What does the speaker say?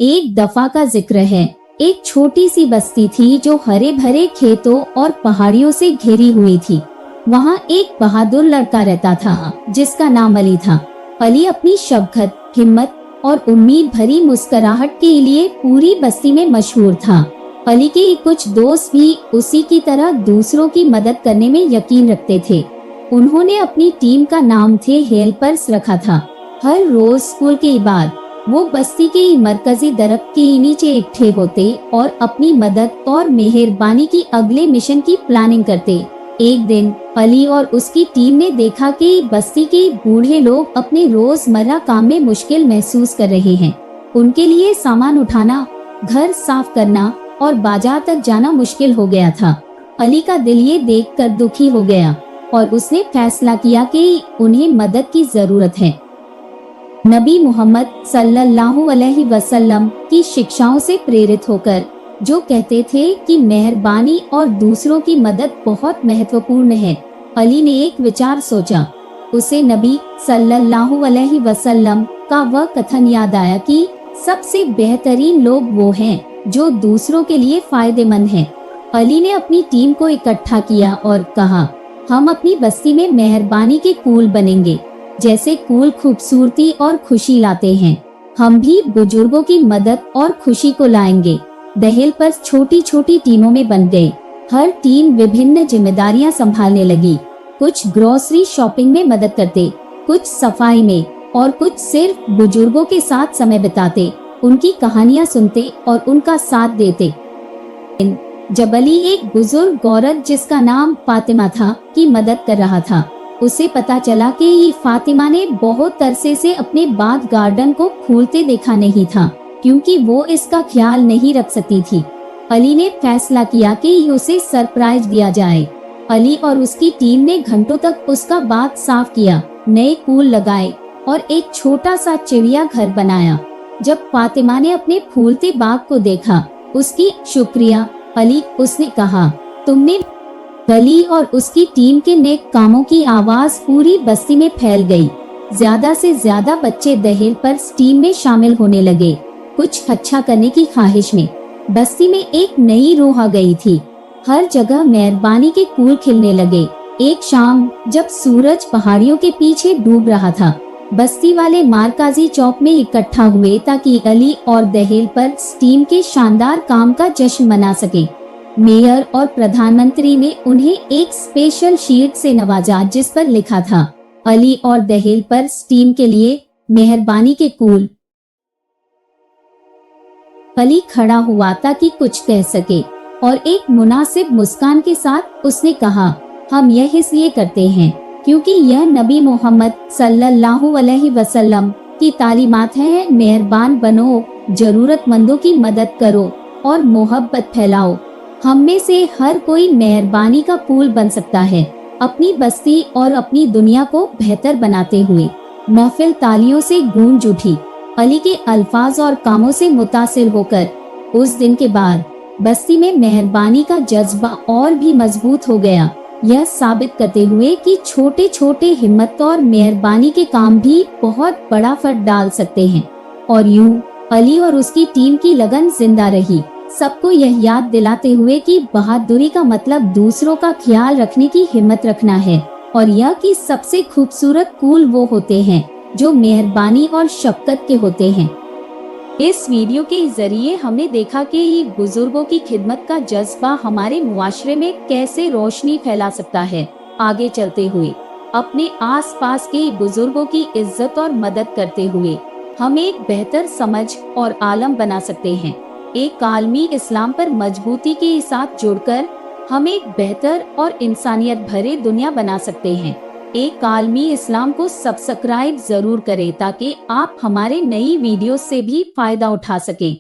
एक दफा का जिक्र है। एक छोटी सी बस्ती थी जो हरे भरे खेतों और पहाड़ियों से घिरी हुई थी। वहाँ एक बहादुर लड़का रहता था जिसका नाम अली था। अली अपनी शफकत, हिम्मत और उम्मीद भरी मुस्कुराहट के लिए पूरी बस्ती में मशहूर था। अली के कुछ दोस्त भी उसी की तरह दूसरों की मदद करने में यकीन रखते थे। उन्होंने अपनी टीम का नाम थे हेल्पर्स रखा था। हर रोज स्कूल के बाद वो बस्ती के मरकजी दरख्त के नीचे इकट्ठे होते और अपनी मदद और मेहरबानी की अगले मिशन की प्लानिंग करते। एक दिन अली और उसकी टीम ने देखा कि बस्ती के बूढ़े लोग अपने रोजमर्रा काम में मुश्किल महसूस कर रहे हैं। उनके लिए सामान उठाना, घर साफ करना और बाजार तक जाना मुश्किल हो गया था। अली का दिल ये देखकर दुखी हो गया और उसने फैसला किया कि उन्हें मदद की जरूरत है। नबी मोहम्मद सल्लल्लाहु अलैहि वसल्लम की शिक्षाओं से प्रेरित होकर, जो कहते थे कि मेहरबानी और दूसरों की मदद बहुत महत्वपूर्ण है, अली ने एक विचार सोचा। उसे नबी सल्लल्लाहु अलैहि वसल्लम का वह कथन याद आया कि सबसे बेहतरीन लोग वो हैं जो दूसरों के लिए फायदेमंद हैं। अली ने अपनी टीम को इकट्ठा किया और कहा, हम अपनी बस्ती में मेहरबानी के कूल बनेंगे। जैसे कूल खूबसूरती और खुशी लाते हैं, हम भी बुजुर्गों की मदद और खुशी को लाएंगे। दहेल पर छोटी छोटी टीमों में बन गए। हर टीम विभिन्न जिम्मेदारियां संभालने लगी। कुछ ग्रोसरी शॉपिंग में मदद करते, कुछ सफाई में और कुछ सिर्फ बुजुर्गों के साथ समय बिताते, उनकी कहानियां सुनते और उनका साथ देते। जब अली एक बुजुर्ग औरत जिसका नाम फातिमा था की मदद कर रहा था, उसे पता चला कि फातिमा ने बहुत अरसे से अपने बाग गार्डन को फूलते देखा नहीं था, क्योंकि वो इसका ख्याल नहीं रख सकती थी। अली ने फैसला किया कि उसे सरप्राइज दिया जाए। अली और उसकी टीम ने घंटों तक उसका बाग साफ किया, नए फूल लगाए और एक छोटा सा चिड़िया घर बनाया। जब फातिमा ने अपने फूलते बाग को देखा, उसकी शुक्रिया अली, उसने कहा, तुमने। अली और उसकी टीम के नेक कामों की आवाज पूरी बस्ती में फैल गई। ज्यादा से ज्यादा बच्चे दहेल पर टीम में शामिल होने लगे। कुछ अच्छा करने की ख्वाहिश में बस्ती में एक नई रूह आ गई थी। हर जगह मेहरबानी के फूल खिलने लगे। एक शाम जब सूरज पहाड़ियों के पीछे डूब रहा था, बस्ती वाले मारकाजी चौक में इकट्ठा हुए ताकि अली और दहेल पर टीम के शानदार काम का जश्न मना सके। मेयर और प्रधानमंत्री ने उन्हें एक स्पेशल शीट से नवाजा जिस पर लिखा था, अली और दहेल पर टीम के लिए मेहरबानी के कूल। अली खड़ा हुआ ताकि कुछ कह सके और एक मुनासिब मुस्कान के साथ उसने कहा, हम यह इसलिए करते हैं क्योंकि यह नबी मोहम्मद सल्लल्लाहु अलैहि वसल्लम की तालीमात है। मेहरबान बनो, जरूरतमंदों की मदद करो और मोहब्बत फैलाओ। हम में से हर कोई मेहरबानी का फूल बन सकता है, अपनी बस्ती और अपनी दुनिया को बेहतर बनाते हुए। महफिल तालियों से गूंज उठी। अली के अल्फाज और कामों से मुतासिर होकर उस दिन के बाद बस्ती में मेहरबानी का जज्बा और भी मजबूत हो गया, यह साबित करते हुए कि छोटे छोटे हिम्मत और मेहरबानी के काम भी बहुत बड़ा फर्क डाल सकते हैं। और यूं अली और उसकी टीम की लगन जिंदा रही, सबको यह याद दिलाते हुए कि बहादुरी का मतलब दूसरों का ख्याल रखने की हिम्मत रखना है, और यह कि सबसे खूबसूरत फूल वो होते हैं जो मेहरबानी और शफकत के होते हैं। इस वीडियो के जरिए हमने देखा कि बुजुर्गों की खिदमत का जज्बा हमारे मुआशरे में कैसे रोशनी फैला सकता है। आगे चलते हुए अपने आसपास के बुजुर्गों की इज्जत और मदद करते हुए हम एक बेहतर समझ और आलम बना सकते हैं। एक आलमी इस्लाम पर मजबूती के साथ जुड़कर हम एक बेहतर और इंसानियत भरे दुनिया बना सकते हैं। एक आलमी इस्लाम को सब्सक्राइब जरूर करें ताकि आप हमारे नई वीडियो से भी फायदा उठा सकें।